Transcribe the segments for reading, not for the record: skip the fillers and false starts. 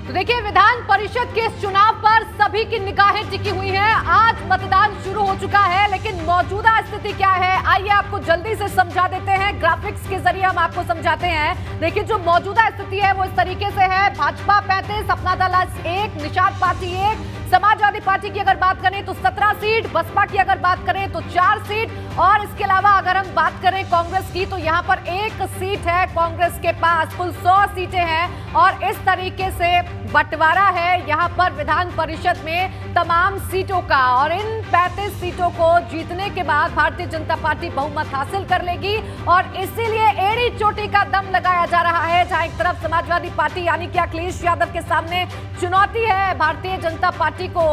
तो देखिए, विधान परिषद के इस चुनाव पर सभी की निगाहें टिकी हुई हैं। आज मतदान शुरू हो चुका है, लेकिन मौजूदा स्थिति क्या है, आइए आपको जल्दी से समझा देते हैं। ग्राफिक्स के जरिए हम आपको समझाते हैं। देखिए, जो मौजूदा स्थिति है वो इस तरीके से है। भाजपा 35, अपना दल 1, निषाद पार्टी 1, समाजवादी पार्टी की अगर बात करें तो 17 सीट, बसपा की अगर बात करें तो 4 सीट, और इसके अलावा अगर हम बात करें कांग्रेस की तो यहाँ पर 1 सीट है कांग्रेस के पास। कुल 100 सीटें हैं और इस तरीके से बंटवारा है यहाँ पर विधान परिषद में तमाम सीटों का। और इन 35 सीटों को जीतने के बाद भारतीय जनता पार्टी बहुमत हासिल कर लेगी और इसीलिए एड़ी चोटी का दम लगाया जा रहा है। जहां एक तरफ समाजवादी पार्टी यानी कि अखिलेश यादव के सामने चुनौती है भारतीय जनता पार्टी को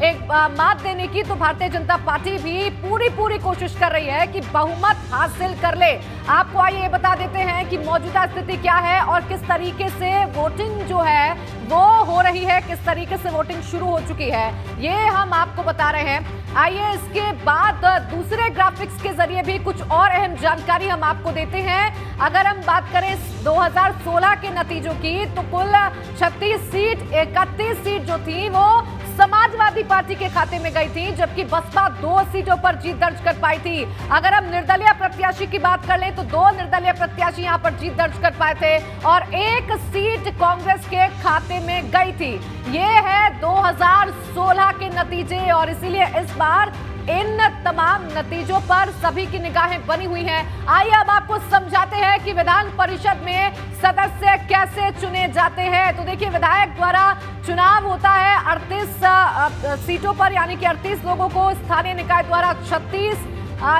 एक मात देने की, तो भारतीय जनता पार्टी भी पूरी कोशिश कर रही है कि बहुमत हासिल कर ले। आपको आइए बता देते हैं कि मौजूदा स्थिति क्या है और किस तरीके से वोटिंग जो है वो हो रही है, किस तरीके से वोटिंग शुरू हो चुकी है, ये हम आपको बता रहे हैं। आइए इसके बाद दूसरे ग्राफिक्स के जरिए भी कुछ और अहम जानकारी हम आपको देते हैं। अगर हम बात करें 2016 के नतीजों की तो कुल 36 सीट, 31 सीट जो थी वो समाजवादी पार्टी के खाते में गई थी, जबकि बसपा 2 सीटों पर जीत दर्ज कर पाई थी। अगर हम निर्दलीय प्रत्याशी की बात कर लें तो 2 निर्दलीय प्रत्याशी यहां पर जीत दर्ज कर पाए थे और 1 सीट कांग्रेस के खाते में गई थी। ये है 2016 के नतीजे और इसीलिए इस बार इन तमाम नतीजों पर सभी की निगाहें बनी हुई हैं। आइए अब आपको समझाते हैं कि विधान परिषद में सदस्य कैसे चुने जाते हैं। तो देखिए, विधायक द्वारा चुनाव होता है 38 सीटों पर, यानी कि 38 लोगों को, स्थानीय निकाय द्वारा 36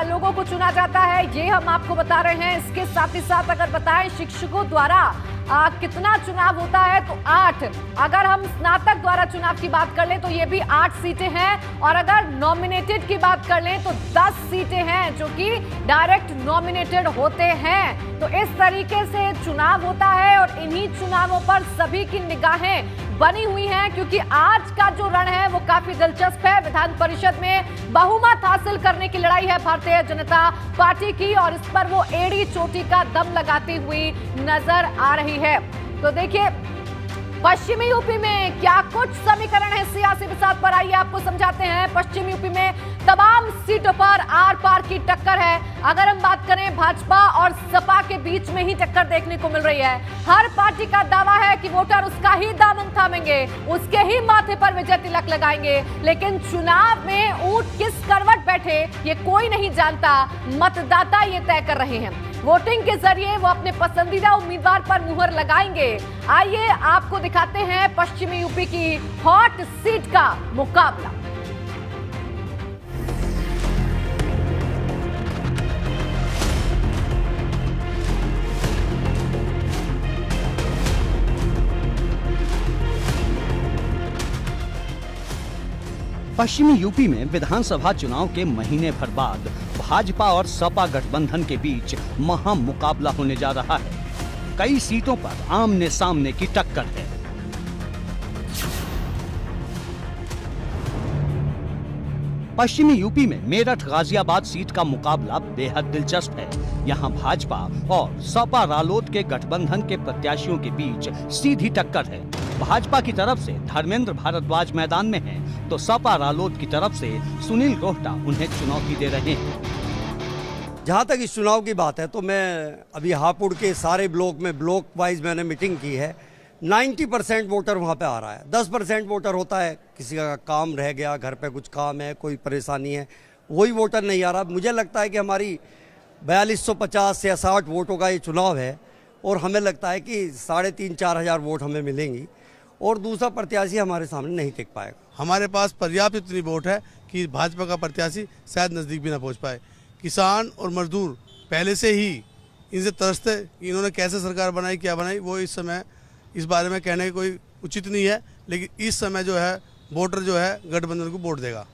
लोगों को चुना जाता है, ये हम आपको बता रहे हैं। इसके साथ ही साथ अगर बताएं शिक्षकों द्वारा कितना चुनाव होता है तो 8। अगर हम स्नातक द्वारा चुनाव की बात कर लें तो ये भी 8 सीटें हैं और अगर नॉमिनेटेड की बात कर लें तो 10 सीटें हैं जो कि डायरेक्ट नॉमिनेटेड होते हैं। तो इस तरीके से चुनाव होता है और इन्हीं चुनावों पर सभी की निगाहें बनी हुई हैं, क्योंकि आज का जो रण है वो काफी दिलचस्प है। विधान परिषद में बहुमत हासिल करने की लड़ाई है भारतीय जनता पार्टी की और इस पर वो एड़ी चोटी का दम लगाती हुई नजर आ रही है। तो देखिए, पश्चिमी यूपी में क्या कुछ समीकरण है सियासी बिसात पर, आइए आपको समझाते हैं। पश्चिम यूपी में तमाम सीटों पर आर पार की टक्कर है। अगर हम बात करें भाजपा और सपा के बीच में ही टक्कर देखने को मिल रही है। हर पार्टी का दावा है कि वोटर उसका ही दामन थामेंगे, उसके ही माथे पर विजय तिलक लगाएंगे, लेकिन चुनाव में ऊंट किस करवट बैठे ये कोई नहीं जानता, मतदाता ये तय कर रहे हैं। वोटिंग के जरिए वो अपने पसंदीदा उम्मीदवार पर मुहर लगाएंगे। आइए आपको दिखाते हैं पश्चिमी यूपी की हॉट सीट का मुकाबला। पश्चिमी यूपी में विधानसभा चुनाव के महीने भर बाद भाजपा और सपा गठबंधन के बीच महामुकाबला होने जा रहा है। कई सीटों पर आमने सामने की टक्कर है। पश्चिमी यूपी में मेरठ गाजियाबाद सीट का मुकाबला बेहद दिलचस्प है। यहां भाजपा और सपा रालोद के गठबंधन के प्रत्याशियों के बीच सीधी टक्कर है। भाजपा की तरफ से धर्मेंद्र भारद्वाज मैदान में हैं, तो सपा रालोद की तरफ से सुनील रोहटा उन्हें चुनौती दे रहे हैं। जहां तक इस चुनाव की बात है तो मैं अभी हापुड़ के सारे ब्लॉक में ब्लॉक वाइज मैंने मीटिंग की है। 90% वोटर वहां पे आ रहा है। 10% वोटर होता है, किसी का काम रह गया, घर पे कुछ काम है, कोई परेशानी है, वही वोटर नहीं आ रहा। मुझे लगता है कि हमारी 4250 या 60 वोटों का ये चुनाव है और हमें लगता है कि 3500-4 हज़ार वोट हमें मिलेंगी और दूसरा प्रत्याशी हमारे सामने नहीं टिक पाएगा। हमारे पास पर्याप्त इतनी वोट है कि भाजपा का प्रत्याशी शायद नज़दीक भी ना पहुंच पाए। किसान और मजदूर पहले से ही इनसे तरसते, इन्होंने कैसे सरकार बनाई, क्या बनाई, वो इस समय इस बारे में कहने की कोई उचित नहीं है, लेकिन इस समय जो है वोटर जो है गठबंधन को वोट देगा।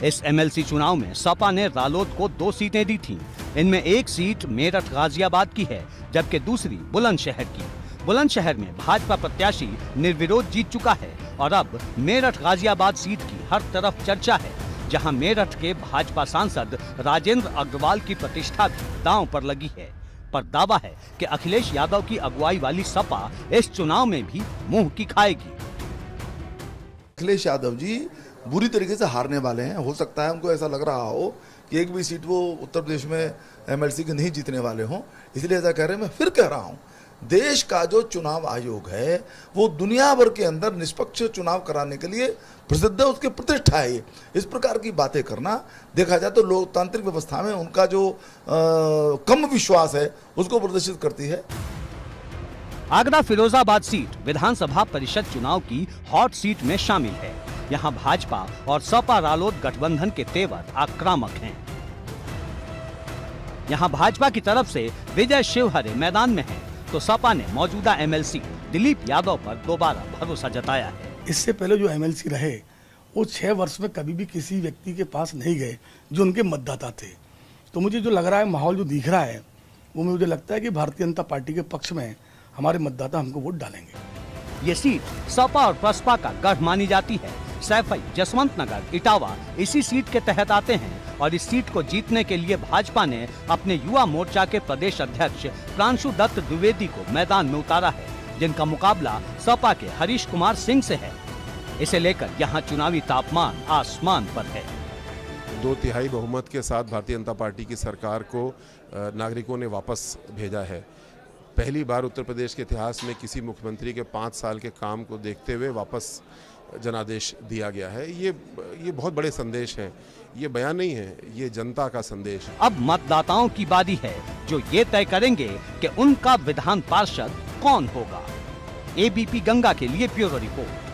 इस एमएलसी चुनाव में सपा ने रालोद को 2 सीटें दी थीं। इनमें एक सीट मेरठ गाजियाबाद की है, जबकि दूसरी बुलंदशहर की। बुलंदशहर में भाजपा प्रत्याशी निर्विरोध जीत चुका है और अब मेरठ गाजियाबाद सीट की हर तरफ चर्चा है, जहां मेरठ के भाजपा सांसद राजेंद्र अग्रवाल की प्रतिष्ठा भी दांव पर लगी है। पर दावा है कि अखिलेश यादव की अगुवाई वाली सपा इस चुनाव में भी मुंह की खाएगी। अखिलेश यादव जी बुरी तरीके से हारने वाले हैं। हो सकता है उनको ऐसा लग रहा हो कि एक भी सीट वो उत्तर प्रदेश में एमएलसी के नहीं जीतने वाले हों, इसलिए ऐसा कह रहे हैं। मैं फिर कह रहा हूं, देश का जो चुनाव आयोग है वो दुनिया भर के अंदर निष्पक्ष चुनाव कराने के लिए प्रसिद्ध है, उसकी प्रतिष्ठा है। इस प्रकार की बातें करना देखा जाए तो लोकतांत्रिक व्यवस्था में उनका जो कम विश्वास है उसको प्रदर्शित करती है। आगरा फिरोजाबाद सीट विधानसभा परिषद चुनाव की हॉट सीट में शामिल है। यहाँ भाजपा और सपा रालोद गठबंधन के तेवर आक्रामक हैं। यहाँ भाजपा की तरफ से विजय शिवहरे मैदान में है, तो सपा ने मौजूदा एमएलसी दिलीप यादव पर दोबारा भरोसा जताया है। इससे पहले जो एमएलसी रहे वो 6 वर्ष में कभी भी किसी व्यक्ति के पास नहीं गए जो उनके मतदाता थे। तो मुझे जो लग रहा है, माहौल जो दिख रहा है, वो मुझे लगता है कि भारतीय जनता पार्टी के पक्ष में हमारे मतदाता हमको वोट डालेंगे। ये सीट सपा और बसपा का गढ़ मानी जाती है। सैफई, जसवंत नगर, इटावा इसी सीट के तहत आते हैं और इस सीट को जीतने के लिए भाजपा ने अपने युवा मोर्चा के प्रदेश अध्यक्ष प्रांशु दत्त द्विवेदी को मैदान में उतारा है, जिनका मुकाबला सपा के हरीश कुमार सिंह से है। इसे लेकर यहाँ चुनावी तापमान आसमान पर है। 2/3 बहुमत के साथ भारतीय जनता पार्टी की सरकार को नागरिकों ने वापस भेजा है। पहली बार उत्तर प्रदेश के इतिहास में किसी मुख्यमंत्री के 5 साल के काम को देखते हुए वापस जनादेश दिया गया है। ये बहुत बड़े संदेश हैं। ये बयान नहीं है, ये जनता का संदेश है। अब मतदाताओं की बारी है, जो ये तय करेंगे कि उनका विधान पार्षद कौन होगा। एबीपी गंगा के लिए ब्यूरो रिपोर्ट।